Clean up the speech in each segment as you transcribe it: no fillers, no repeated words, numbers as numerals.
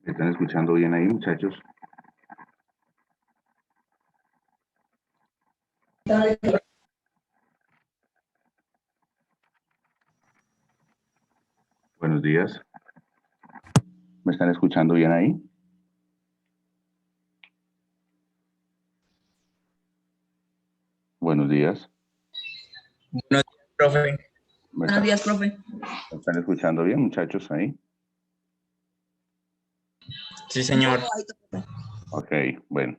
¿Me están escuchando bien ahí, muchachos? Buenos días. ¿Me están escuchando bien ahí? Buenos días. Buenos días, profe. Buenos días, profe. ¿Me están escuchando bien, muchachos, ahí? Sí, señor. Ok, bueno.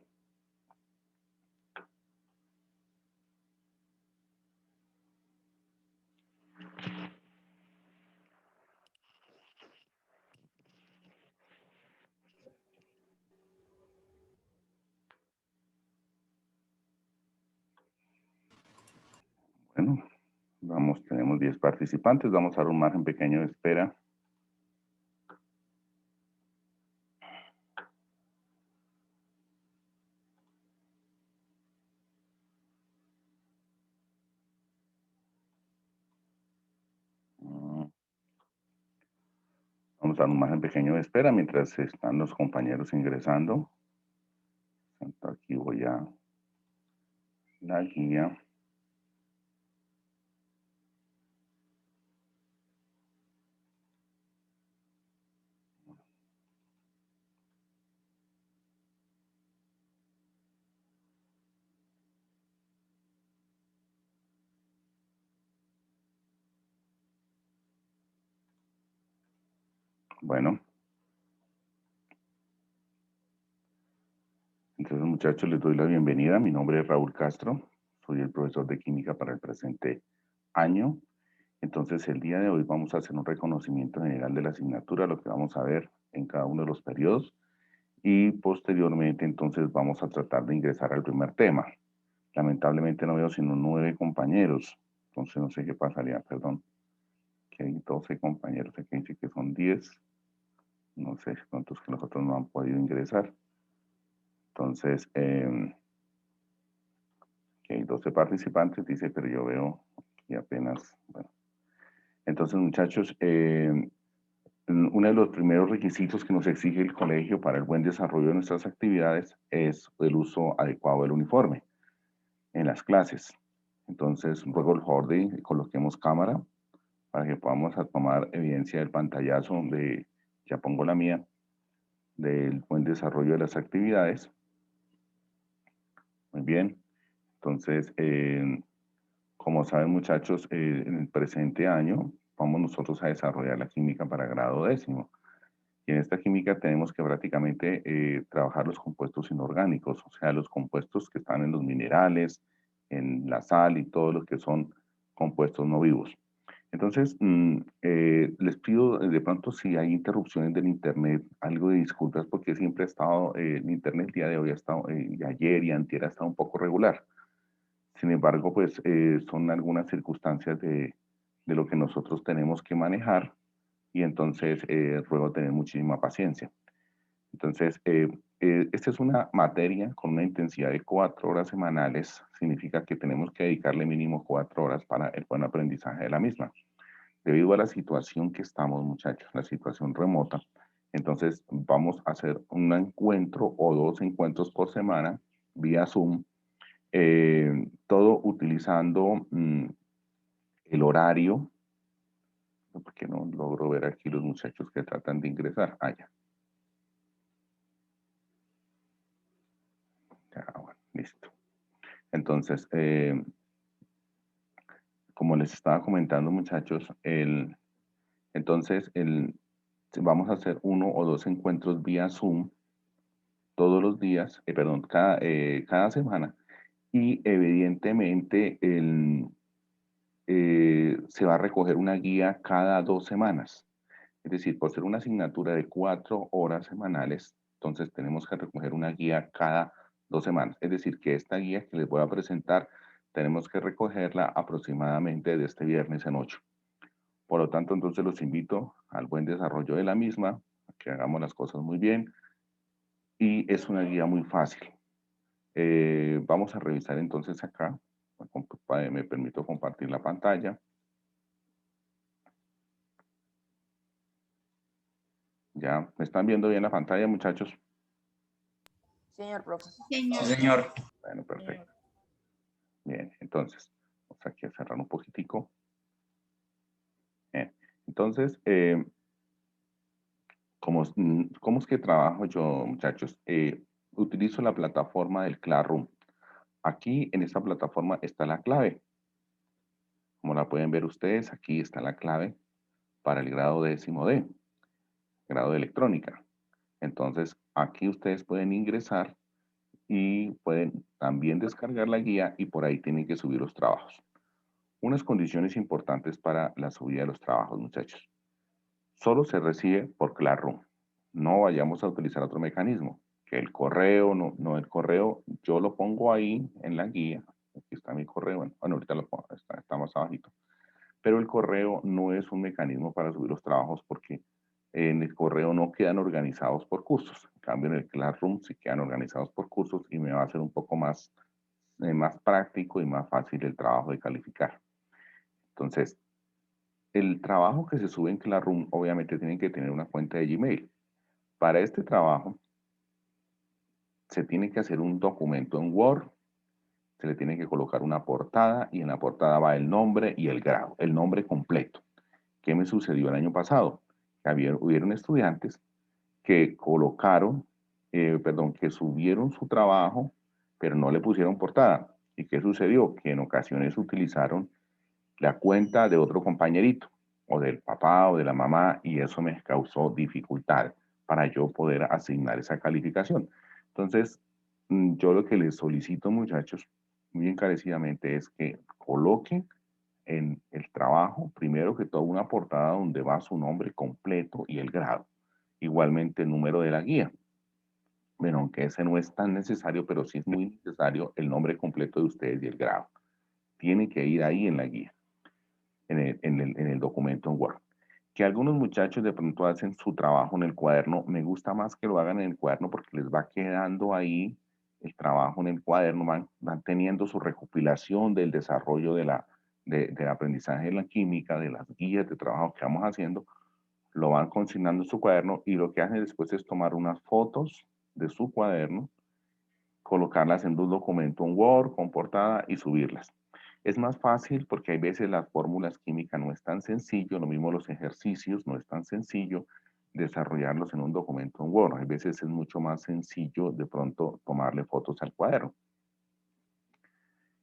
Bueno, tenemos 10 participantes. Vamos a dar un margen pequeño de espera. Vamos a dar un margen pequeño de espera mientras están los compañeros ingresando. Aquí voy a la guía. Bueno. Entonces, muchachos, les doy la bienvenida. Mi nombre es Raúl Castro. Soy el profesor de química para el presente año. Entonces, el día de hoy vamos a hacer un reconocimiento general de la asignatura, lo que vamos a ver en cada uno de los periodos. Y posteriormente, entonces, vamos a tratar de ingresar al primer tema. Lamentablemente no veo sino 9 compañeros. Entonces, no sé qué pasaría, perdón. Que hay 12 compañeros. Aquí dice que son 10. No sé cuántos que los otros no han podido ingresar. Entonces, que hay 12 participantes, dice, pero yo veo aquí apenas, bueno. Entonces, muchachos, uno de los primeros requisitos que nos exige el colegio para el buen desarrollo de nuestras actividades es el uso adecuado del uniforme en las clases. Entonces, ruego el favor de que coloquemos cámara para que podamos tomar evidencia del pantallazo donde ya pongo la mía, del buen desarrollo de las actividades. Muy bien. Entonces, como saben, muchachos, en el presente año vamos nosotros a desarrollar la química para grado 10º. Y en esta química tenemos que prácticamente trabajar los compuestos inorgánicos, o sea, los compuestos que están en los minerales, en la sal y todos los que son compuestos no vivos. Entonces, les pido de pronto si hay interrupciones del internet, algo de disculpas porque siempre ha estado, el internet el día de hoy ha estado, y ayer y antier ha estado un poco regular. Sin embargo, pues son algunas circunstancias de lo que nosotros tenemos que manejar y entonces ruego tener muchísima paciencia. Entonces, esta es una materia con una intensidad de 4 horas semanales, significa que tenemos que dedicarle mínimo 4 horas para el buen aprendizaje de la misma. Debido a la situación que estamos, muchachos, la situación remota, entonces vamos a hacer un encuentro o 2 encuentros por semana vía Zoom, todo utilizando el horario, porque no logro ver aquí los muchachos que tratan de ingresar. Ya. Bueno, listo. Entonces, como les estaba comentando, muchachos, vamos a hacer 1 o 2 encuentros vía Zoom todos los días, cada semana, y evidentemente se va a recoger una guía cada 2 semanas. Es decir, por ser una asignatura de 4 horas semanales, entonces tenemos que recoger una guía cada 2 semanas. Es decir, que esta guía que les voy a presentar, tenemos que recogerla aproximadamente de este viernes en 8. Por lo tanto, entonces los invito al buen desarrollo de la misma, a que hagamos las cosas muy bien, y es una guía muy fácil. Vamos a revisar entonces acá, me permito compartir la pantalla. ¿Ya me están viendo bien la pantalla, muchachos? Señor profe. Sí, señor. Bueno, perfecto. Bien, entonces, vamos aquí a cerrar un poquitico. Bien, entonces, ¿cómo es que trabajo yo, muchachos? Utilizo la plataforma del Classroom. Aquí en esta plataforma está la clave. Como la pueden ver ustedes, aquí está la clave para el grado 10D, grado de electrónica. Entonces, aquí ustedes pueden ingresar y pueden también descargar la guía y por ahí tienen que subir los trabajos. Unas condiciones importantes para la subida de los trabajos, muchachos. Solo se recibe por Classroom. No vayamos a utilizar otro mecanismo, que el correo, no el correo, yo lo pongo ahí en la guía. Aquí está mi correo, bueno, ahorita lo pongo, está más abajito. Pero el correo no es un mecanismo para subir los trabajos porque en el correo no quedan organizados por cursos. En cambio, en el Classroom sí quedan organizados por cursos y me va a hacer un poco más práctico y más fácil el trabajo de calificar. Entonces, el trabajo que se sube en Classroom obviamente tiene que tener una cuenta de Gmail. Para este trabajo se tiene que hacer un documento en Word, se le tiene que colocar una portada y en la portada va el nombre y el grado, el nombre completo. ¿Qué me sucedió el año pasado? Hubieron estudiantes que que subieron su trabajo, pero no le pusieron portada. ¿Y qué sucedió? Que en ocasiones utilizaron la cuenta de otro compañerito, o del papá o de la mamá, y eso me causó dificultad para yo poder asignar esa calificación. Entonces, yo lo que les solicito, muchachos, muy encarecidamente, es que coloquen en el trabajo, primero que todo, una portada donde va su nombre completo y el grado. Igualmente el número de la guía. Bueno, aunque ese no es tan necesario, pero sí es muy necesario el nombre completo de ustedes y el grado. Tiene que ir ahí en la guía, en el documento en Word. Que algunos muchachos de pronto hacen su trabajo en el cuaderno, me gusta más que lo hagan en el cuaderno porque les va quedando ahí el trabajo en el cuaderno, van teniendo su recopilación del desarrollo del aprendizaje de la química, de las guías de trabajo que vamos haciendo, lo van consignando en su cuaderno y lo que hacen después es tomar unas fotos de su cuaderno, colocarlas en un documento en Word con portada y subirlas. Es más fácil porque hay veces las fórmulas químicas no es tan sencillo, lo mismo los ejercicios no es tan sencillo desarrollarlos en un documento en Word. Hay veces es mucho más sencillo de pronto tomarle fotos al cuaderno.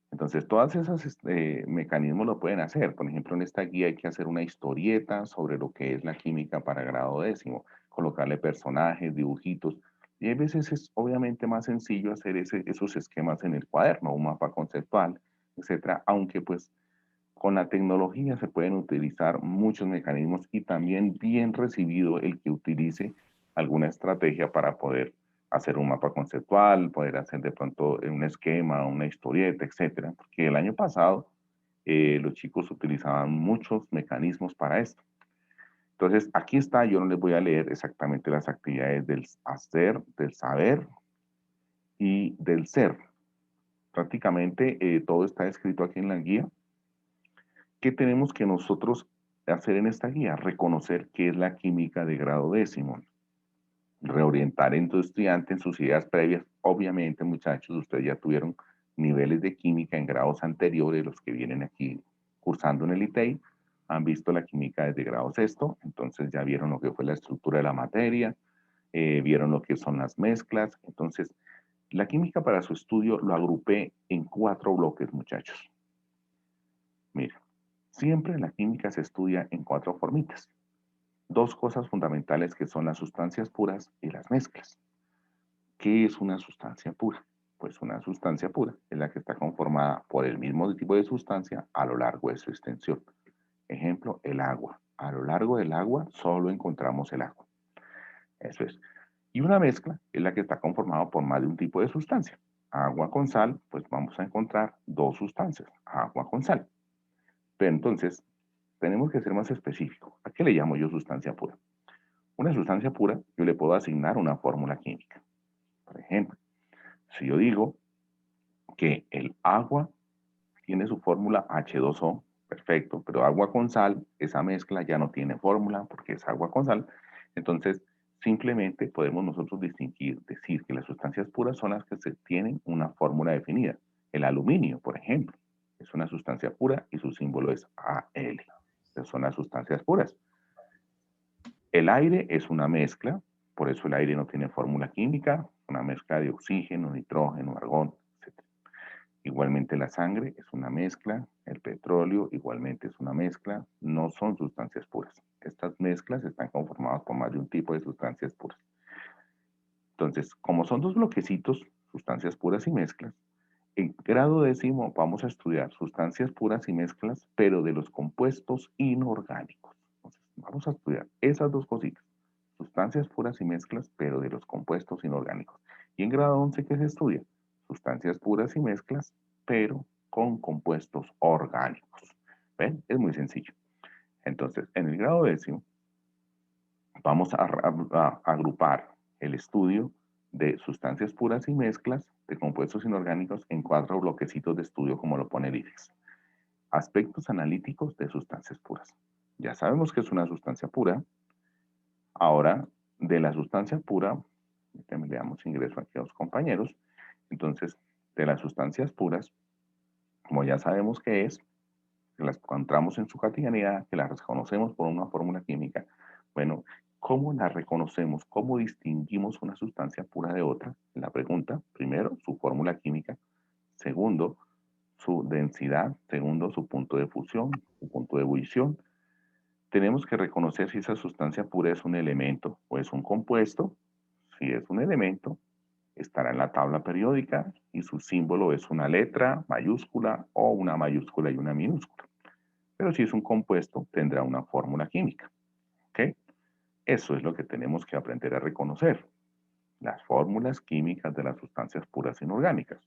Entonces, todos esos mecanismos lo pueden hacer. Por ejemplo, en esta guía hay que hacer una historieta sobre lo que es la química para grado 10, colocarle personajes, dibujitos. Y hay veces es obviamente más sencillo hacer esos esquemas en el cuaderno, un mapa conceptual, etcétera. Aunque pues con la tecnología se pueden utilizar muchos mecanismos y también bien recibido el que utilice alguna estrategia para poder hacer un mapa conceptual, poder hacer de pronto un esquema, una historieta, etcétera. Porque el año pasado los chicos utilizaban muchos mecanismos para esto. Entonces, aquí está, yo no les voy a leer exactamente las actividades del hacer, del saber y del ser. Prácticamente todo está escrito aquí en la guía. ¿Qué tenemos que nosotros hacer en esta guía? Reconocer qué es la química de grado 10, reorientar en tu estudiante en sus ideas previas. Obviamente, muchachos, ustedes ya tuvieron niveles de química en grados anteriores, los que vienen aquí cursando en el ITEI, han visto la química desde grado sexto, entonces ya vieron lo que fue la estructura de la materia, vieron lo que son las mezclas. Entonces, la química para su estudio lo agrupé en 4 bloques, muchachos. Miren, siempre la química se estudia en 4 formitas. 2 cosas fundamentales que son las sustancias puras y las mezclas. ¿Qué es una sustancia pura? Pues una sustancia pura es la que está conformada por el mismo tipo de sustancia a lo largo de su extensión. Ejemplo, el agua. A lo largo del agua solo encontramos el agua. Eso es. Y una mezcla es la que está conformada por más de un tipo de sustancia. Agua con sal, pues vamos a encontrar 2 sustancias, agua con sal. Pero entonces, tenemos que ser más específicos. ¿A qué le llamo yo sustancia pura? Una sustancia pura, yo le puedo asignar una fórmula química. Por ejemplo, si yo digo que el agua tiene su fórmula H2O, perfecto, pero agua con sal, esa mezcla ya no tiene fórmula porque es agua con sal. Entonces, Simplemente podemos nosotros distinguir, decir que las sustancias puras son las que tienen una fórmula definida. El aluminio, por ejemplo, es una sustancia pura y su símbolo es Al. Esas son las sustancias puras. El aire es una mezcla, por eso el aire no tiene fórmula química, una mezcla de oxígeno, nitrógeno, argón, etc. Igualmente la sangre es una mezcla, el petróleo igualmente es una mezcla, no son sustancias puras. Estas mezclas están conformadas por más de un tipo de sustancias puras. Entonces, como son dos bloquecitos, sustancias puras y mezclas, en grado décimo vamos a estudiar sustancias puras y mezclas, pero de los compuestos inorgánicos. Entonces, vamos a estudiar esas dos cositas, sustancias puras y mezclas, pero de los compuestos inorgánicos. Y en grado 11, ¿qué se estudia? Sustancias puras y mezclas, pero con compuestos orgánicos. ¿Ven? Es muy sencillo. Entonces, en el grado décimo, vamos a agrupar el estudio de sustancias puras y mezclas de compuestos inorgánicos en 4 bloquecitos de estudio, como lo pone el IFEX. Aspectos analíticos de sustancias puras. Ya sabemos que es una sustancia pura. Ahora, de la sustancia pura, le damos ingreso aquí a los compañeros. Entonces, de las sustancias puras, como ya sabemos que es, que las encontramos en su cotidianidad, que las reconocemos por una fórmula química, bueno, ¿cómo las reconocemos? ¿Cómo distinguimos una sustancia pura de otra? La pregunta, primero, su fórmula química. Segundo, su densidad. Segundo, su punto de fusión, su punto de ebullición. Tenemos que reconocer si esa sustancia pura es un elemento o es un compuesto. Si es un elemento, estará en la tabla periódica y su símbolo es una letra mayúscula o una mayúscula y una minúscula. Pero si es un compuesto, tendrá una fórmula química. ¿Ok? Eso es lo que tenemos que aprender a reconocer. Las fórmulas químicas de las sustancias puras inorgánicas.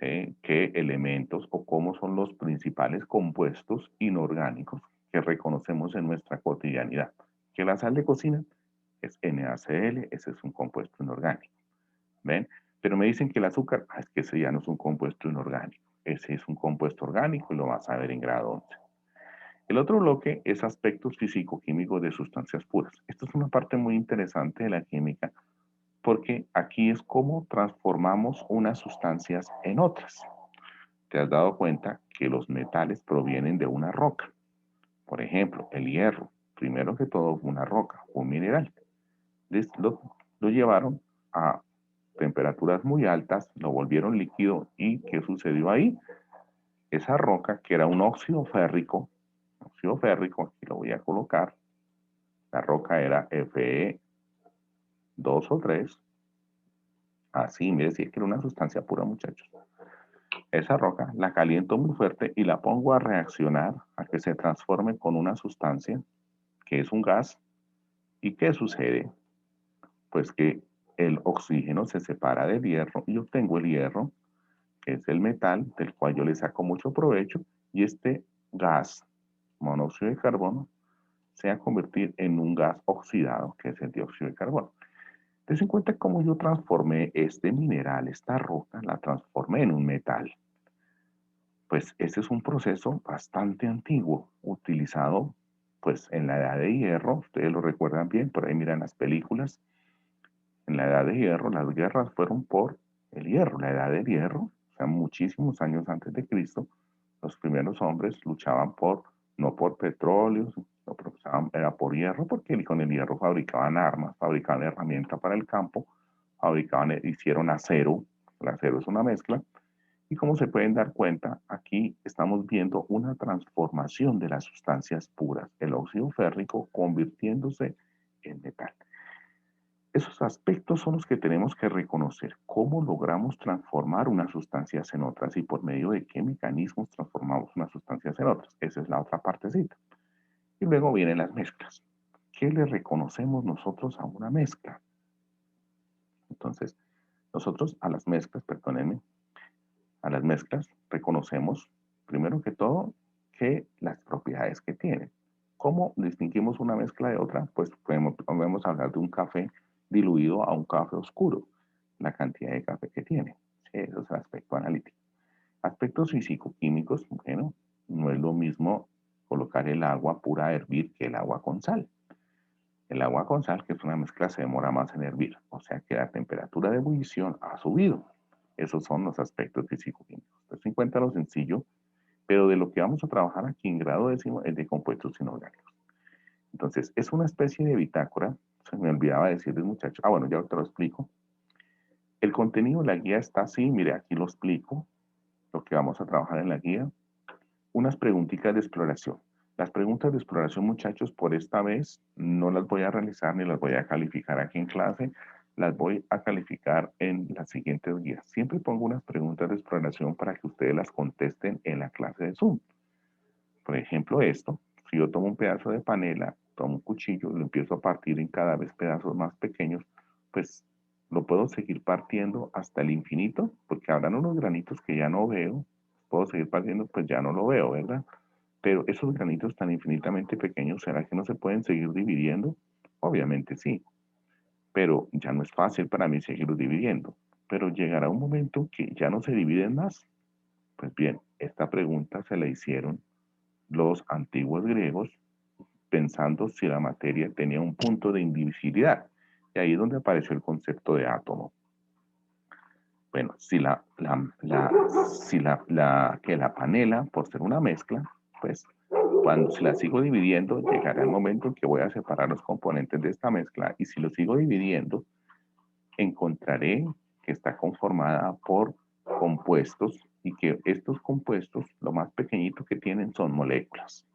¿Sí? ¿Qué elementos o cómo son los principales compuestos inorgánicos que reconocemos en nuestra cotidianidad? Que la sal de cocina es NaCl, ese es un compuesto inorgánico. ¿Ven? Pero me dicen que el azúcar, es que ese ya no es un compuesto inorgánico. Ese es un compuesto orgánico y lo vas a ver en grado 11. El otro bloque es aspectos físico-químicos de sustancias puras. Esto es una parte muy interesante de la química porque aquí es cómo transformamos unas sustancias en otras. Te has dado cuenta que los metales provienen de una roca. Por ejemplo, el hierro, primero que todo, una roca, un mineral. Lo llevaron a temperaturas muy altas, lo volvieron líquido y ¿qué sucedió ahí? Esa roca, que era un óxido férrico, aquí lo voy a colocar, la roca era Fe2 o 3, así me decía que era una sustancia pura, muchachos. Esa roca la caliento muy fuerte y la pongo a reaccionar a que se transforme con una sustancia que es un gas. ¿Y qué sucede? Pues que el oxígeno se separa del hierro y obtengo el hierro, que es el metal del cual yo le saco mucho provecho, y este gas, monóxido de carbono, se va a convertir en un gas oxidado, que es el dióxido de carbono. Ten en cuenta cómo yo transformé este mineral, esta roca, la transformé en un metal. Pues este es un proceso bastante antiguo, utilizado pues en la edad de hierro, ustedes lo recuerdan bien, por ahí miran las películas. En la edad de hierro, las guerras fueron por el hierro, la edad del hierro, o sea, muchísimos años antes de Cristo, los primeros hombres luchaban no por petróleo, no, era por hierro, porque con el hierro fabricaban armas, fabricaban herramientas para el campo, hicieron acero, el acero es una mezcla, y como se pueden dar cuenta, aquí estamos viendo una transformación de las sustancias puras, el óxido férrico convirtiéndose en metal. Esos aspectos son los que tenemos que reconocer. ¿Cómo logramos transformar unas sustancias en otras y por medio de qué mecanismos transformamos unas sustancias en otras? Esa es la otra partecita. Y luego vienen las mezclas. ¿Qué le reconocemos nosotros a una mezcla? Entonces, nosotros a las mezclas, perdónenme, a las mezclas reconocemos, primero que todo, que las propiedades que tienen. ¿Cómo distinguimos una mezcla de otra? Pues podemos hablar de un café diluido a un café oscuro, la cantidad de café que tiene. Sí, eso es el aspecto analítico. Aspectos físico-químicos, bueno, no es lo mismo colocar el agua pura a hervir que el agua con sal. El agua con sal, que es una mezcla, se demora más en hervir, o sea que la temperatura de ebullición ha subido. Esos son los aspectos físico-químicos. Entonces, en cuenta lo sencillo, pero de lo que vamos a trabajar aquí en grado décimo es de compuestos inorgánicos. Entonces, es una especie de bitácora. Se me olvidaba decirles, muchachos. Ah, bueno, ya te lo explico. El contenido de la guía está así, mire, aquí lo explico, lo que vamos a trabajar en la guía. Unas preguntitas de exploración. Las preguntas de exploración, muchachos, por esta vez no las voy a realizar ni las voy a calificar aquí en clase, las voy a calificar en las siguientes guías. Siempre pongo unas preguntas de exploración para que ustedes las contesten en la clase de Zoom. Por ejemplo, esto, si yo tomo un pedazo de panela, tomo un cuchillo y lo empiezo a partir en cada vez pedazos más pequeños, pues lo puedo seguir partiendo hasta el infinito, porque habrán unos granitos que ya no veo, puedo seguir partiendo, pues ya no lo veo, ¿verdad? Pero esos granitos tan infinitamente pequeños, ¿será que no se pueden seguir dividiendo? Obviamente sí, pero ya no es fácil para mí seguirlos dividiendo. Pero llegará un momento que ya no se dividen más. Pues bien, esta pregunta se la hicieron los antiguos griegos pensando si la materia tenía un punto de indivisibilidad. Y ahí es donde apareció el concepto de átomo. Bueno, que la panela, por ser una mezcla, pues cuando si la sigo dividiendo, llegará el momento en que voy a separar los componentes de esta mezcla y si lo sigo dividiendo, encontraré que está conformada por compuestos y que estos compuestos, lo más pequeñito que tienen son moléculas.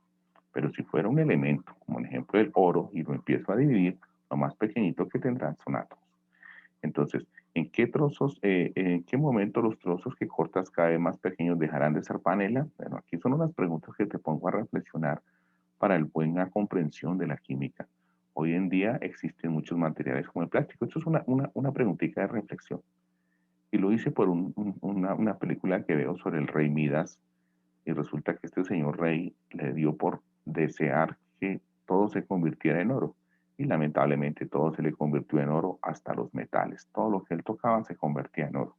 Pero si fuera un elemento, como el ejemplo del oro, y lo empiezo a dividir, lo más pequeñito que tendrán son átomos. Entonces, en qué momento los trozos que cortas cada vez más pequeños dejarán de ser panela? Bueno, aquí son unas preguntas que te pongo a reflexionar para la buena comprensión de la química. Hoy en día existen muchos materiales como el plástico. Esto es una preguntita de reflexión. Y lo hice por una película que veo sobre el rey Midas. Y resulta que este señor rey le dio por desear que todo se convirtiera en oro. Y lamentablemente todo se le convirtió en oro hasta los metales. Todo lo que él tocaba se convertía en oro.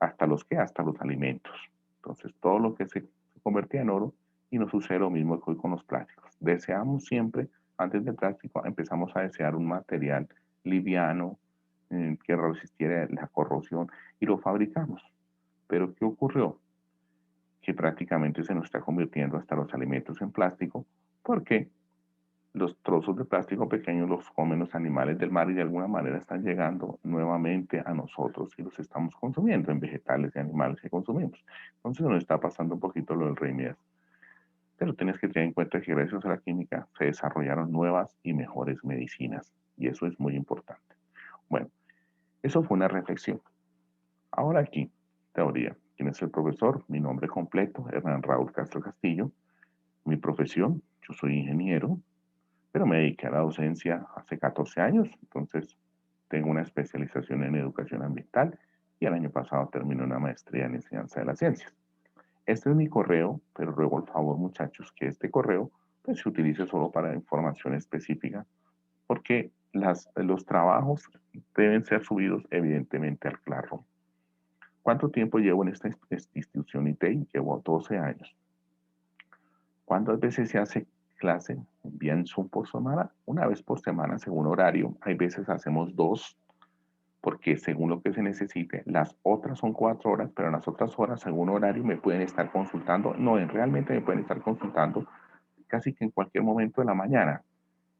¿Hasta los qué? Hasta los alimentos. Entonces todo lo que se convertía en oro y nos sucede lo mismo que hoy con los plásticos. Deseamos siempre, antes del plástico, empezamos a desear un material liviano que resistiera la corrosión y lo fabricamos. Pero ¿qué ocurrió? Que prácticamente se nos está convirtiendo hasta los alimentos en plástico, porque los trozos de plástico pequeños los comen los animales del mar y de alguna manera están llegando nuevamente a nosotros y los estamos consumiendo en vegetales y animales que consumimos. Entonces nos está pasando un poquito lo del rey Midas. Pero tienes que tener en cuenta que gracias a la química se desarrollaron nuevas y mejores medicinas y eso es muy importante. Bueno, eso fue una reflexión. Ahora aquí, teoría. ¿Quién es el profesor? Mi nombre completo, Hernán Raúl Castro Castillo. Mi profesión, yo soy ingeniero, pero me dediqué a la docencia hace 14 años, entonces tengo una especialización en educación ambiental y el año pasado terminé una maestría en enseñanza de las ciencias. Este es mi correo, pero ruego el favor, muchachos, que este correo pues, se utilice solo para información específica, porque los trabajos deben ser subidos evidentemente al Classroom. ¿Cuánto tiempo llevo en esta institución ITI? Llevo 12 años. ¿Cuántas veces se hace clase vía Zoom por semana? Una vez por semana según horario. Hay veces hacemos dos, porque según lo que se necesite. Las otras son 4 horas, pero en las otras horas, según horario, me pueden estar consultando. No, realmente me pueden estar consultando casi que en cualquier momento de la mañana.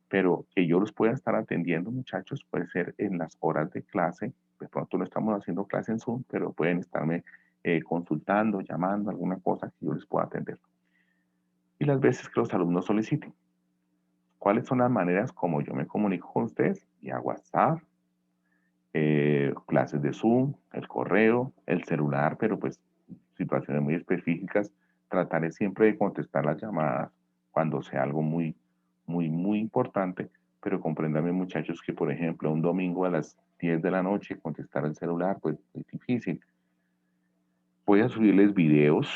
Pero que yo los pueda estar atendiendo, muchachos, puede ser en las horas de clase. De pronto no estamos haciendo clase en Zoom, pero pueden estarme consultando, llamando, alguna cosa que yo les pueda atender. Y las veces que los alumnos soliciten. ¿Cuáles son las maneras como yo me comunico con ustedes? Vía WhatsApp, clases de Zoom, el correo, el celular, pero pues situaciones muy específicas. Trataré siempre de contestar las llamadas cuando sea algo muy importante, pero compréndanme muchachos que por ejemplo un domingo a las 10 de la noche contestar el celular pues es difícil. Voy a subirles videos,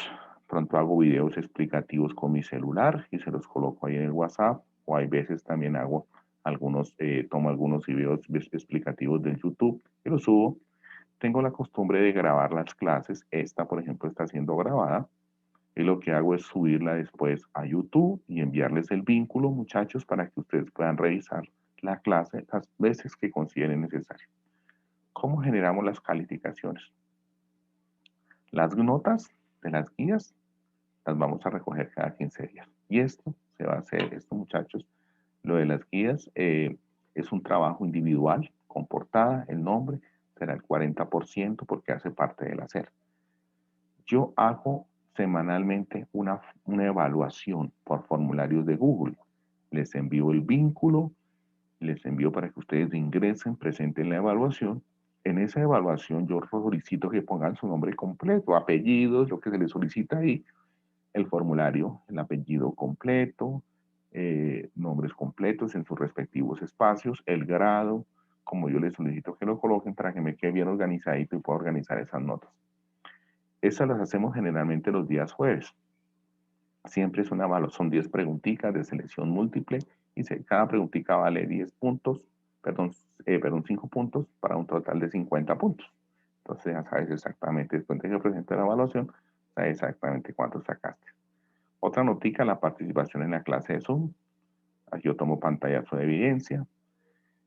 pronto hago videos explicativos con mi celular y se los coloco ahí en el WhatsApp, o hay veces también hago tomo algunos videos explicativos del YouTube y los subo. Tengo la costumbre de grabar las clases, esta por ejemplo está siendo grabada, y lo que hago es subirla después a YouTube y enviarles el vínculo, muchachos, para que ustedes puedan revisar la clase las veces que consideren necesario. ¿Cómo generamos las calificaciones? Las notas de las guías las vamos a recoger cada 15 días. Y esto se va a hacer, esto muchachos, lo de las guías es un trabajo individual, con portada, el nombre, será el 40% porque hace parte del hacer. Yo hago semanalmente una evaluación por formularios de Google. Les envío el vínculo, les envío para que ustedes ingresen, presenten la evaluación. En esa evaluación yo solicito que pongan su nombre completo, apellidos, lo que se les solicita ahí, el formulario, el apellido completo, nombres completos en sus respectivos espacios, el grado, como yo les solicito que lo coloquen para que me quede bien organizadito y pueda organizar esas notas. Esas las hacemos generalmente los días jueves. Siempre es una son 10 preguntitas de selección múltiple y cada preguntita vale 10 puntos, perdón, 5 puntos para un total de 50 puntos. Entonces ya sabes exactamente, después de que presente la evaluación, sabes exactamente cuánto sacaste. Otra notica, la participación en la clase de Zoom. Aquí yo tomo pantallazo de evidencia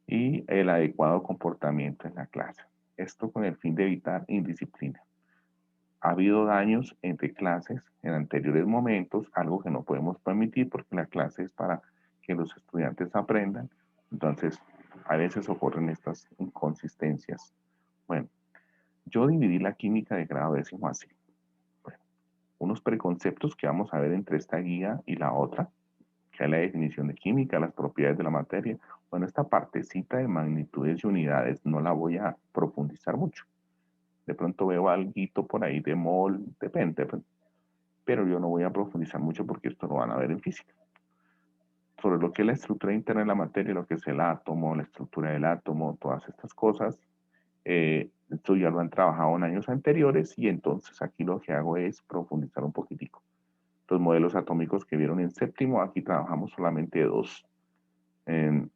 y el adecuado comportamiento en la clase. Esto con el fin de evitar indisciplina. Ha habido daños entre clases en anteriores momentos, algo que no podemos permitir porque la clase es para que los estudiantes aprendan. Entonces, a veces ocurren estas inconsistencias. Bueno, yo dividí la química de grado décimo así. Bueno, unos preconceptos que vamos a ver entre esta guía y la otra, que es la definición de química, las propiedades de la materia. Bueno, esta partecita de magnitudes y unidades no la voy a profundizar mucho. De pronto veo algo por ahí de mol, depende, pero yo no voy a profundizar mucho porque esto lo van a ver en física. Sobre lo que es la estructura interna de la materia, lo que es el átomo, la estructura del átomo, todas estas cosas, esto ya lo han trabajado en años anteriores y entonces aquí lo que hago es profundizar un poquitico. Los modelos atómicos que vieron en séptimo, aquí trabajamos solamente dos. En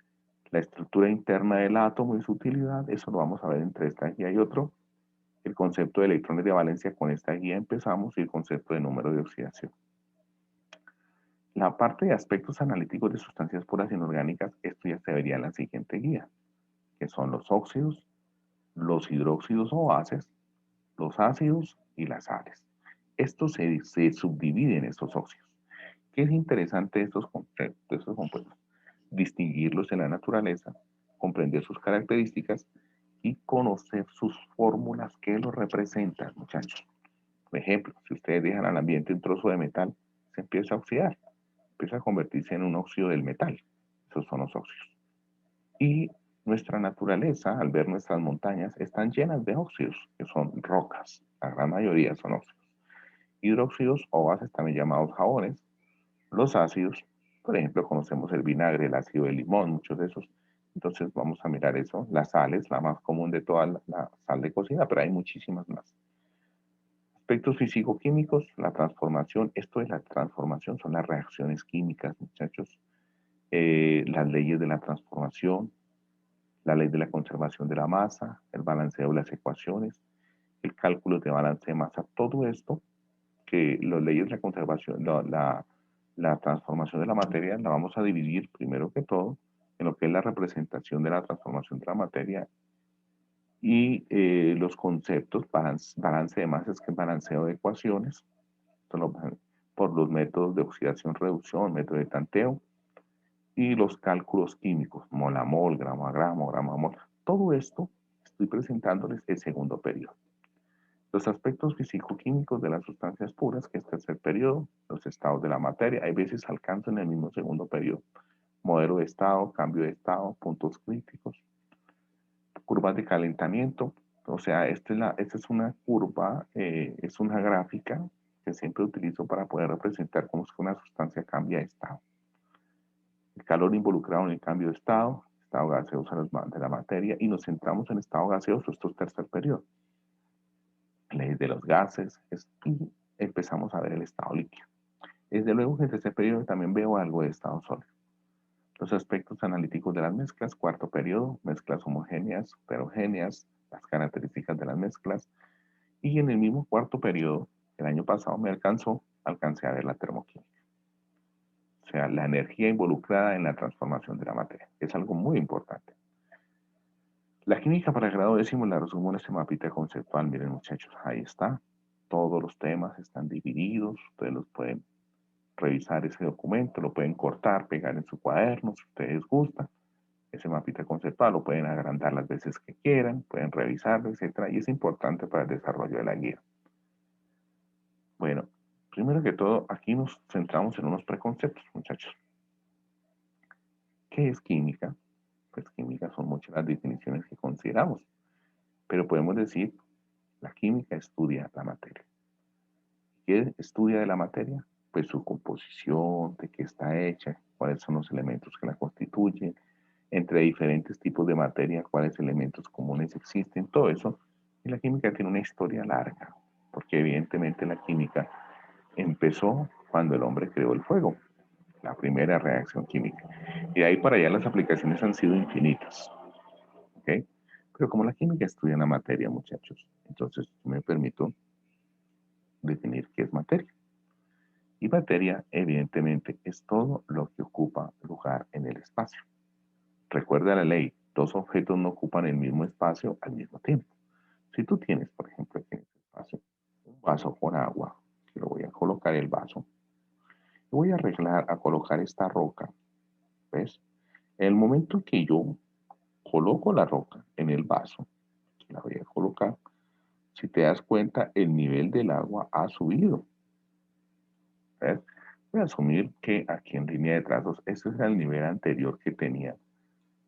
la estructura interna del átomo y su utilidad, eso lo vamos a ver entre esta guía y otro. El concepto de electrones de valencia, con esta guía empezamos, y el concepto de número de oxidación. La parte de aspectos analíticos de sustancias puras inorgánicas, esto ya se vería en la siguiente guía, que son los óxidos, los hidróxidos o bases, los ácidos y las sales. Estos se subdividen estos óxidos. ¿Qué es interesante de estos compuestos? Distinguirlos en la naturaleza, comprender sus características y conocer sus fórmulas que los representan, muchachos. Por ejemplo, si ustedes dejan al ambiente un trozo de metal, se empieza a oxidar, empieza a convertirse en un óxido del metal. Esos son los óxidos. Y nuestra naturaleza, al ver nuestras montañas, están llenas de óxidos, que son rocas. La gran mayoría son óxidos. Hidróxidos o bases, también llamados jabones. Los ácidos, por ejemplo, conocemos el vinagre, el ácido de limón, muchos de esos. Entonces vamos a mirar eso. Las sales, la más común de todas, la sal de cocina, pero hay muchísimas más. Aspectos físico-químicos, la transformación. Esto es la transformación, son las reacciones químicas, muchachos. Las leyes de la transformación, la ley de la conservación de la masa, el balanceo de las ecuaciones, el cálculo de balance de masa, todo esto que las leyes de la conservación, la transformación de la materia la vamos a dividir primero que todo en lo que es la representación de la transformación de la materia y los conceptos, balance de masas, que es balanceo de ecuaciones, por los métodos de oxidación, reducción, método de tanteo, y los cálculos químicos, mol a mol, gramo a mol. Todo esto estoy presentándoles el segundo periodo. Los aspectos físico-químicos de las sustancias puras, que es tercer periodo, los estados de la materia, hay veces alcanzan el mismo segundo periodo. Modelo de estado, cambio de estado, puntos críticos, curvas de calentamiento. O sea, esta es una curva, es una gráfica que siempre utilizo para poder representar cómo es que una sustancia cambia de estado. El calor involucrado en el cambio de estado gaseoso de la materia, y nos centramos en estado gaseoso, esto es tercer periodo. Leyes de los gases, y empezamos a ver el estado líquido. Desde luego que en tercer periodo también veo algo de estado sólido. Los aspectos analíticos de las mezclas, cuarto periodo, mezclas homogéneas, heterogéneas, las características de las mezclas, y en el mismo cuarto periodo, el año pasado alcancé a ver la termoquímica. sea, la energía involucrada en la transformación de la materia. Es algo muy importante. La química para el grado décimo la resumo en este mapita conceptual. Miren, muchachos, ahí está. Todos los temas están divididos. Ustedes los pueden revisar ese documento, lo pueden cortar, pegar en su cuaderno, si ustedes gustan. Ese mapita conceptual lo pueden agrandar las veces que quieran, pueden revisarlo, etcétera. Y es importante para el desarrollo de la guía. Bueno, primero que todo, aquí nos centramos en unos preconceptos, muchachos. ¿Qué es química? Pues química son muchas las definiciones que consideramos, pero podemos decir, la química estudia la materia. ¿Qué estudia de la materia? Pues su composición, de qué está hecha, cuáles son los elementos que la constituyen, entre diferentes tipos de materia, cuáles elementos comunes existen, todo eso. Y la química tiene una historia larga, porque evidentemente la química empezó cuando el hombre creó el fuego, la primera reacción química. Y de ahí para allá las aplicaciones han sido infinitas. ¿Ok? Pero como la química estudia la materia, muchachos, entonces me permito definir qué es materia. Y materia, evidentemente, es todo lo que ocupa lugar en el espacio. Recuerda la ley, dos objetos no ocupan el mismo espacio al mismo tiempo. Si tú tienes, por ejemplo, aquí en este espacio, un vaso con agua, que lo voy a colocar el vaso, y voy a arreglar a colocar esta roca, ¿ves? En el momento que yo coloco la roca en el vaso, la voy a colocar, si te das cuenta, el nivel del agua ha subido. ¿Ves? Voy a asumir que aquí en línea de trazos, ese es el nivel anterior que tenía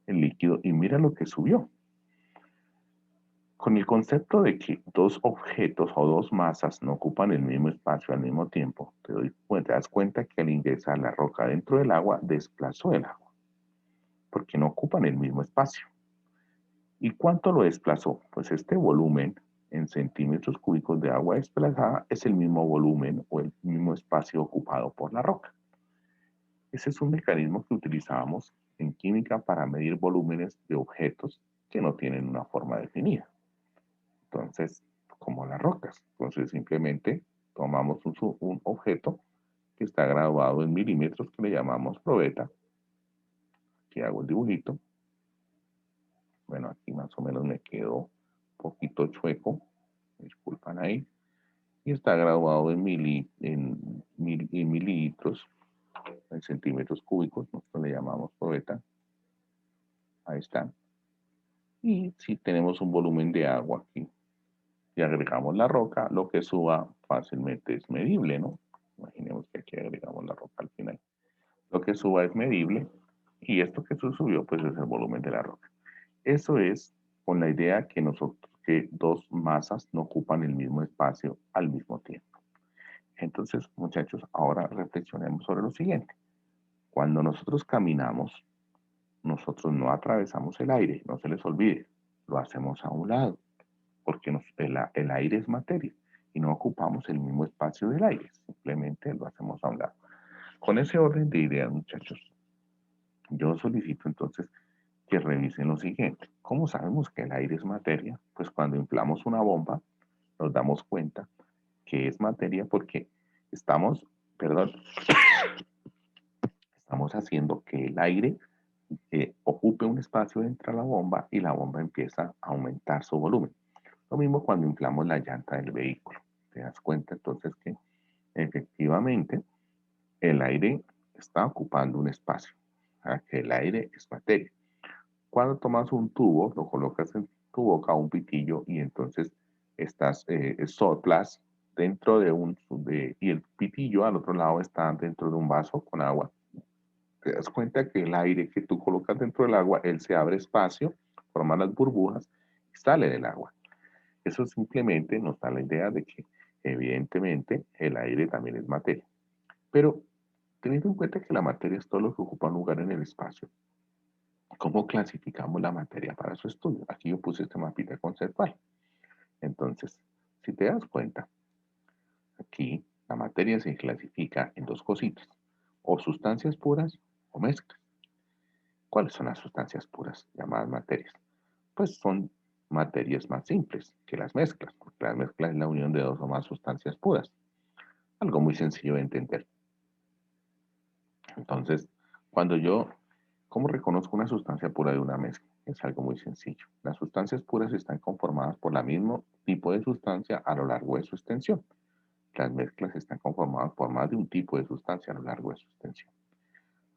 el líquido y mira lo que subió. Con el concepto de que dos objetos o dos masas no ocupan el mismo espacio al mismo tiempo, te das cuenta que al ingresar la roca dentro del agua, desplazó el agua, porque no ocupan el mismo espacio. ¿Y cuánto lo desplazó? Pues este volumen en centímetros cúbicos de agua desplazada es el mismo volumen o el mismo espacio ocupado por la roca. Ese es un mecanismo que utilizábamos en química para medir volúmenes de objetos que no tienen una forma definida. Entonces, como las rocas. Entonces, simplemente tomamos un objeto que está graduado en milímetros que le llamamos probeta. Aquí hago el dibujito. Bueno, aquí más o menos me quedó un poquito chueco. Disculpan ahí. Y está graduado en mililitros, en centímetros cúbicos. Nosotros le llamamos probeta. Ahí está. Y si tenemos un volumen de agua aquí y agregamos la roca, lo que suba fácilmente es medible, ¿no? Imaginemos que aquí agregamos la roca al final. Lo que suba es medible y esto que subió pues es el volumen de la roca. Eso es con la idea que dos masas no ocupan el mismo espacio al mismo tiempo. Entonces, muchachos, ahora reflexionemos sobre lo siguiente. Cuando nosotros caminamos, nosotros no atravesamos el aire, no se les olvide, lo hacemos a un lado, porque el aire es materia y no ocupamos el mismo espacio del aire, simplemente lo hacemos a un lado. Con ese orden de ideas, muchachos, yo solicito entonces que revisen lo siguiente. ¿Cómo sabemos que el aire es materia? Pues cuando inflamos una bomba, nos damos cuenta que es materia porque estamos, perdón, estamos haciendo que el aire ocupe un espacio dentro de la bomba y la bomba empieza a aumentar su volumen. Lo mismo cuando inflamos la llanta del vehículo. Te das cuenta entonces que efectivamente el aire está ocupando un espacio, que el aire es materia. Cuando tomas un tubo, lo colocas en tu boca, un pitillo, y entonces soplas dentro y el pitillo al otro lado está dentro de un vaso con agua. Te das cuenta que el aire que tú colocas dentro del agua, él se abre espacio, forma las burbujas y sale del agua. Eso simplemente nos da la idea de que evidentemente el aire también es materia. Pero teniendo en cuenta que la materia es todo lo que ocupa un lugar en el espacio, ¿cómo clasificamos la materia para su estudio? Aquí yo puse este mapita conceptual. Entonces, si te das cuenta, aquí la materia se clasifica en dos cositas, o sustancias puras o mezclas. ¿Cuáles son las sustancias puras llamadas materias? Pues son materias más simples que las mezclas, porque la mezcla es la unión de dos o más sustancias puras. Algo muy sencillo de entender. Entonces, ¿cómo reconozco una sustancia pura de una mezcla? Es algo muy sencillo. Las sustancias puras están conformadas por el mismo tipo de sustancia a lo largo de su extensión. Las mezclas están conformadas por más de un tipo de sustancia a lo largo de su extensión.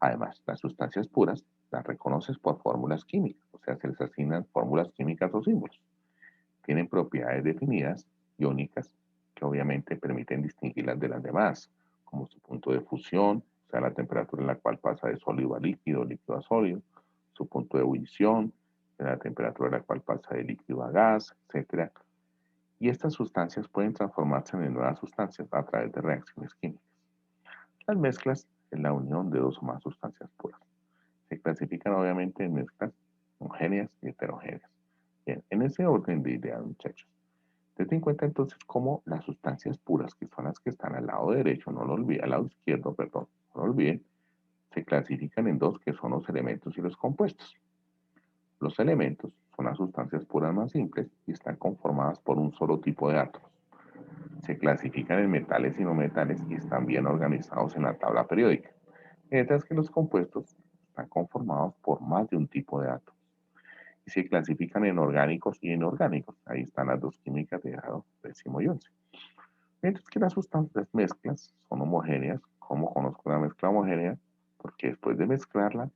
Además, las sustancias puras las reconoces por fórmulas químicas, o sea, se les asignan fórmulas químicas o símbolos. Tienen propiedades definidas, iónicas, que obviamente permiten distinguirlas de las demás, como su punto de fusión, o sea, la temperatura en la cual pasa de sólido a líquido, líquido a sólido, su punto de ebullición, la temperatura en la cual pasa de líquido a gas, etc. Y estas sustancias pueden transformarse en nuevas sustancias a través de reacciones químicas. Las mezclas es la unión de dos o más sustancias puras. Se clasifican obviamente en mezclas homogéneas y heterogéneas. Bien, en ese orden de ideas, muchachos. Ten en cuenta entonces cómo las sustancias puras, que son las que están al lado derecho, no lo olviden, al lado izquierdo, perdón, no lo olviden, se clasifican en dos, que son los elementos y los compuestos. Los elementos son las sustancias puras más simples y están conformadas por un solo tipo de átomos. Se clasifican en metales y no metales y están bien organizados en la tabla periódica. Mientras que los compuestos están conformados por más de un tipo de átomos. Y se clasifican en orgánicos y inorgánicos. Ahí están las dos químicas de grado 10º y 11. Mientras que las sustancias mezclas son homogéneas. ¿Cómo conozco una mezcla homogénea? Porque después de mezclarla,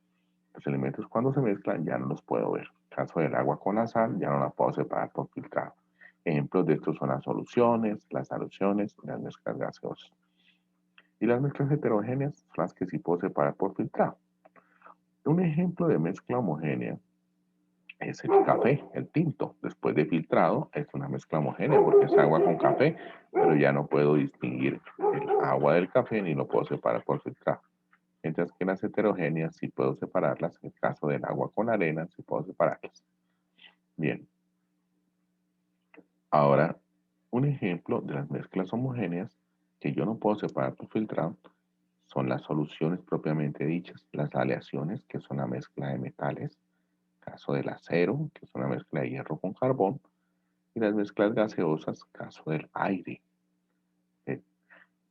los elementos cuando se mezclan ya no los puedo ver. En el caso del agua con la sal, ya no la puedo separar por filtrado. Ejemplos de esto son las soluciones, las soluciones y las mezclas gaseosas. Y las mezclas heterogéneas son las que sí puedo separar por filtrado. Un ejemplo de mezcla homogénea es el café, el tinto. Después de filtrado, es una mezcla homogénea porque es agua con café, pero ya no puedo distinguir el agua del café ni lo puedo separar por filtrado. Mientras que las heterogéneas sí puedo separarlas. En el caso del agua con arena, sí puedo separarlas. Bien. Ahora, un ejemplo de las mezclas homogéneas que yo no puedo separar por filtrado son las soluciones propiamente dichas, las aleaciones, que son la mezcla de metales, caso del acero, que es una mezcla de hierro con carbón, y las mezclas gaseosas, caso del aire.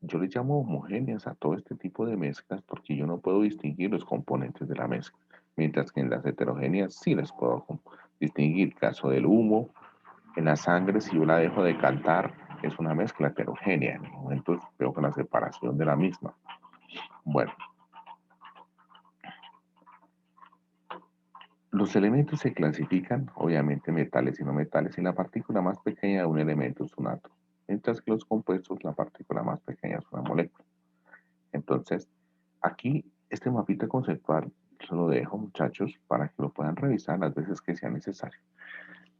Yo les llamo homogéneas a todo este tipo de mezclas porque yo no puedo distinguir los componentes de la mezcla, mientras que en las heterogéneas sí las puedo distinguir, caso del humo. En la sangre, si yo la dejo de cantar, es una mezcla heterogénea. En el momento veo que la separación de la misma. Bueno, los elementos se clasifican, obviamente, metales y no metales, y la partícula más pequeña de un elemento es un átomo, mientras que los compuestos, la partícula más pequeña es una molécula. Entonces, aquí, este mapita conceptual, se lo dejo, muchachos, para que lo puedan revisar las veces que sea necesario.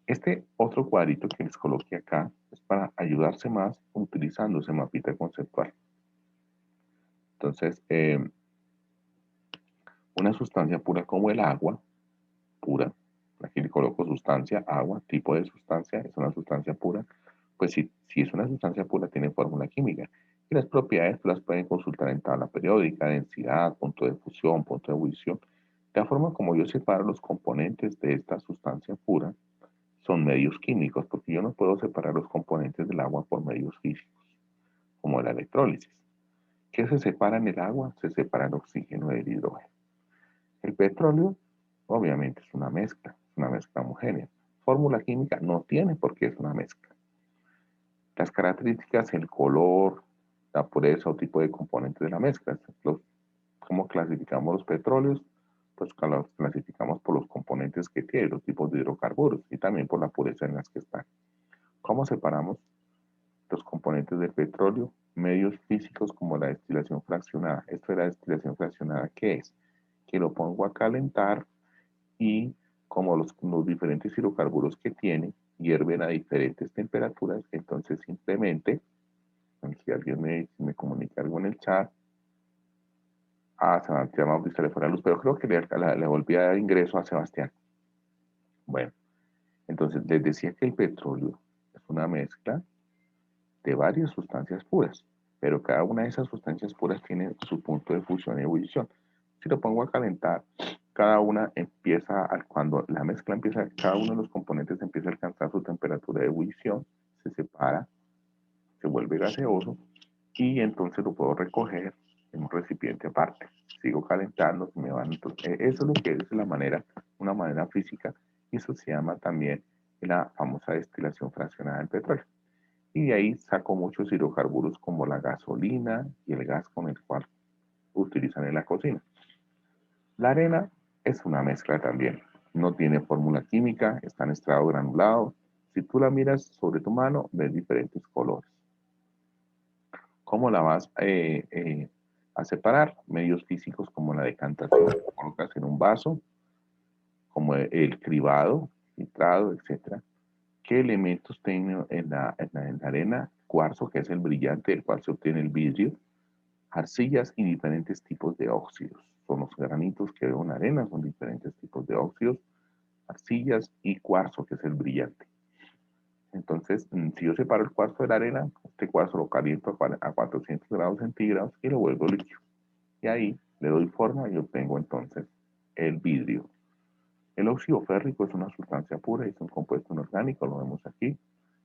Este otro cuadrito que les coloqué acá es para ayudarse más utilizando ese mapita conceptual. Entonces, una sustancia pura como el agua, pura, aquí le coloco sustancia, agua, tipo de sustancia, es una sustancia pura, pues si es una sustancia pura tiene fórmula química. Y las propiedades las pueden consultar en tabla periódica, densidad, punto de fusión, punto de ebullición. La forma como yo separo los componentes de esta sustancia pura son medios químicos, porque yo no puedo separar los componentes del agua por medios físicos, como la electrólisis. ¿Qué se separa en el agua? Se separa el oxígeno del hidrógeno. El petróleo, obviamente, es una mezcla homogénea. Fórmula química no tiene por qué es una mezcla. Las características, el color, la pureza o tipo de componentes de la mezcla. ¿Cómo clasificamos los petróleos? Pues los clasificamos por los componentes que tiene, los tipos de hidrocarburos y también por la pureza en las que están. ¿Cómo separamos los componentes del petróleo? Medios físicos como la destilación fraccionada. Esto de la destilación fraccionada, ¿qué es? Que lo pongo a calentar y como los diferentes hidrocarburos que tiene hierven a diferentes temperaturas, entonces simplemente, si alguien me comunica algo en el chat, Sebastián Mauricio le fue la luz, pero creo que le volví a dar ingreso a Sebastián. Bueno, entonces les decía que el petróleo es una mezcla de varias sustancias puras, pero cada una de esas sustancias puras tiene su punto de fusión y ebullición. Si lo pongo a calentar, cada una empieza, cuando la mezcla empieza, cada uno de los componentes empieza a alcanzar su temperatura de ebullición, se separa, se vuelve gaseoso y entonces lo puedo recoger en recipiente aparte. Sigo calentando, se me van. Entonces, eso es lo que es la manera, una manera física, y eso se llama también la famosa destilación fraccionada del petróleo. Y de ahí saco muchos hidrocarburos como la gasolina y el gas con el cual utilizan en la cocina. La arena es una mezcla también. No tiene fórmula química, está en estado granulado. Si tú la miras sobre tu mano, ves diferentes colores. ¿Cómo la vas a separar? Medios físicos como la decantación, la colocas en un vaso, como el cribado, filtrado, etc. ¿Qué elementos tiene en la arena? Cuarzo, que es el brillante del cual se obtiene el vidrio, arcillas y diferentes tipos de óxidos. Son los granitos que veo en la arena, son diferentes tipos de óxidos, arcillas y cuarzo, que es el brillante. Entonces, si yo separo el cuarzo de la arena, este cuarzo lo caliento a 400 grados centígrados y lo vuelvo líquido. Y ahí le doy forma y obtengo entonces el vidrio. El óxido férrico es una sustancia pura, es un compuesto inorgánico, lo vemos aquí.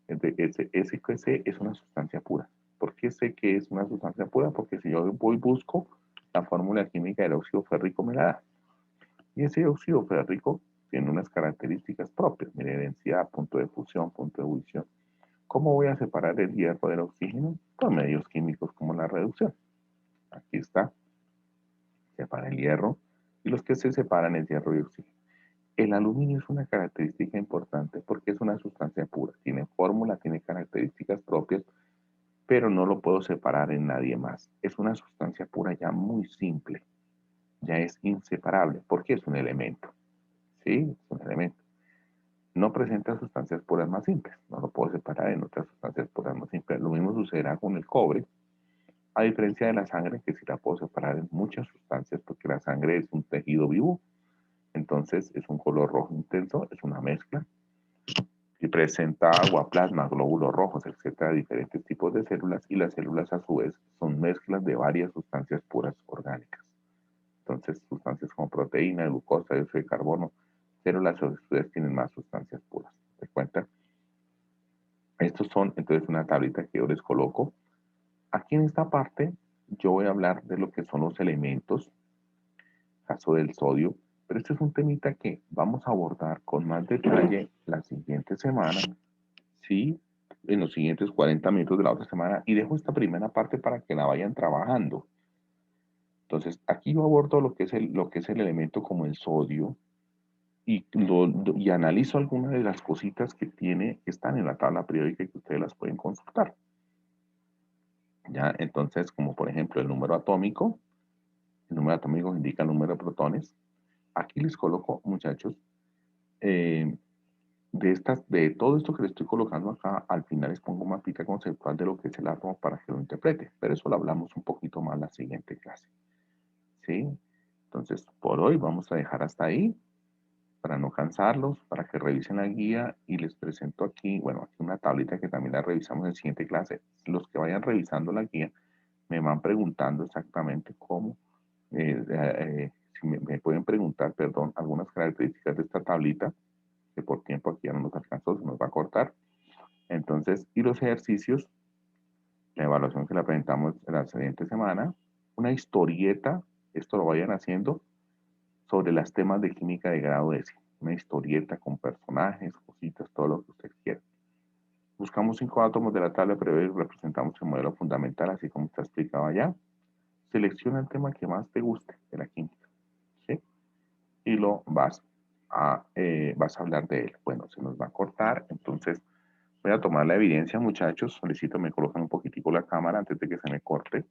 Ese es una sustancia pura. ¿Por qué sé que es una sustancia pura? Porque si yo voy y busco la fórmula química del óxido férrico me la da. Y ese óxido férrico tiene unas características propias. Mire, densidad, punto de fusión, punto de ebullición. ¿Cómo voy a separar el hierro del oxígeno? Por medios químicos como la reducción. Aquí está. Separa el hierro. Y los que se separan es hierro y oxígeno. El aluminio es una característica importante porque es una sustancia pura. Tiene fórmula, tiene características propias, pero no lo puedo separar en nadie más. Es una sustancia pura ya muy simple. Ya es inseparable porque es un elemento. ¿Sí? Es un elemento. No presenta sustancias puras más simples. No lo puedo separar en otras sustancias puras más simples. Lo mismo sucederá con el cobre, a diferencia de la sangre, que sí la puedo separar en muchas sustancias porque la sangre es un tejido vivo. Entonces es un color rojo intenso, es una mezcla. Y presenta agua, plasma, glóbulos rojos, etcétera, diferentes tipos de células, y las células a su vez son mezclas de varias sustancias puras orgánicas. Entonces, sustancias como proteína, glucosa, dióxido de carbono, células a su vez tienen más sustancias puras. ¿Te cuenta? Estos son entonces una tablita que yo les coloco. Aquí en esta parte yo voy a hablar de lo que son los elementos, caso del sodio, pero este es un temita que vamos a abordar con más detalle la siguiente semana, ¿sí? En los siguientes 40 minutos de la otra semana, y dejo esta primera parte para que la vayan trabajando. Entonces, aquí yo abordo lo que es el elemento como el sodio, y analizo algunas de las cositas que están en la tabla periódica y que ustedes las pueden consultar. ¿Ya? Entonces, como por ejemplo el número atómico indica el número de protones. Aquí les coloco, muchachos, de todo esto que les estoy colocando acá, al final les pongo un mapita conceptual de lo que es el átomo para que lo interprete, pero eso lo hablamos un poquito más en la siguiente clase. ¿Sí? Entonces, por hoy vamos a dejar hasta ahí, para no cansarlos, para que revisen la guía, y les presento aquí, bueno, aquí una tablita que también la revisamos en la siguiente clase. Los que vayan revisando la guía me van preguntando exactamente cómo, si me pueden preguntar, perdón, algunas características de esta tablita, que por tiempo aquí ya no nos alcanzó, se nos va a cortar. Entonces, y los ejercicios, la evaluación que la presentamos la siguiente semana, una historieta, esto lo vayan haciendo, sobre los temas de química de grado décimo. Una historieta con personajes, cositas, todo lo que usted quiera. Buscamos 5 átomos de la tabla previa y representamos el modelo fundamental, así como está explicado allá. Selecciona el tema que más te guste de la química, ¿sí? Y vas a hablar de él. Bueno, se nos va a cortar, entonces voy a tomar la evidencia, muchachos. Solicito me coloquen un poquitico la cámara antes de que se me corte.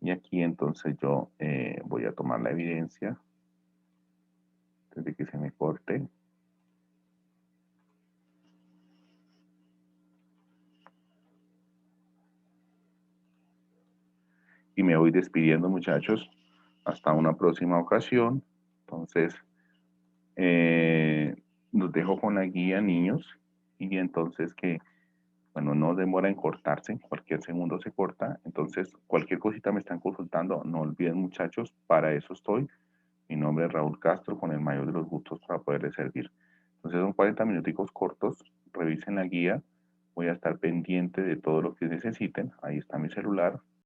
Y aquí entonces yo voy a tomar la evidencia antes de que se me corte. Y me voy despidiendo, muchachos. Hasta una próxima ocasión. Entonces, los dejo con la guía, niños. Y entonces bueno, no demora en cortarse. Cualquier segundo se corta. Entonces, cualquier cosita me están consultando. No olviden, muchachos, para eso estoy. Mi nombre es Raúl Castro, con el mayor de los gustos para poderles servir. Entonces, son 40 minuticos cortos. Revisen la guía. Voy a estar pendiente de todo lo que necesiten. Ahí está mi celular.